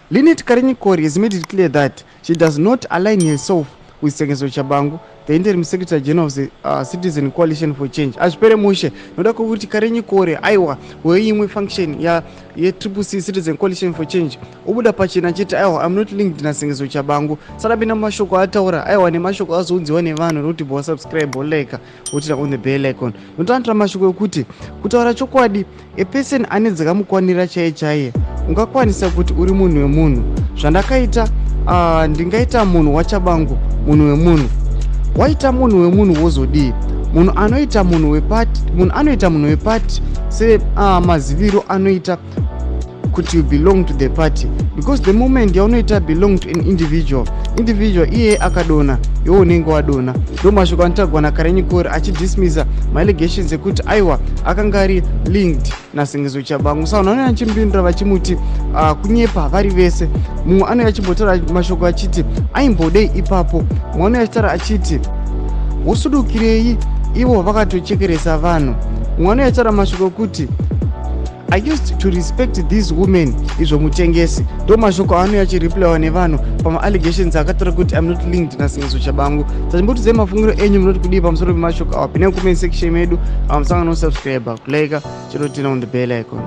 Linet Karenyi Kore has made it clear that she does not align herself with CCC Karenyi, the interim secretary general of the Citizen Coalition for Change. Azvipere mushe noda kuti Karenyi Kore aiwa weimwe function ya CCC Citizen Coalition for Change ubuda pachena chiti aiwa I'm not linked na CCC Karenyi. Saka bina mashoko ataura aiwa ne mashoko azonziwa nevanhu kuti bo subscribe bo like wotira on the bell icon. Notandira mashoko ekuti kutaura chokwadi a person anedzaka mukwanira chaiye ungakwanisa kuti uri munhu wemunhu. Zvandakaita ndingaita munhu waChabangu, munhu wemunhu. Waita munhu wemunhu wozodii? Munhu anoita munhu wepati se maziviro anoita kuti you belong to the party, because the moment yaunoita belong to an individual iye akadona iwe unenge wadona. Ndo mashoko anotagwa naKarenyi Kore achidismissa allegations ekuti aiwa akanga ari linked naCCC Karenyi. Saka unoona achimbindura vachimuti kunyepa vari vese. Mumwe anouya achimbotaura mashoko achiti aimbodei ipapo, mumwe anouya achitaura achiti usudukirei ivo vakatochekeresa vanhu. Mumwe anouya achitaura mashoko ekuti I used to respect these women izvo mutengesi. Ndo mashoko anouya achireplywa nevanhu pama allegations akataura kuti I'm not linked naCCC Karenyi. Tachimbotidzai mafungiro enyu munoti kudii pamusoro pemashoko awa. Pinai comment section medu, musanga no subscribe, kulike, chero tina on the bell icon.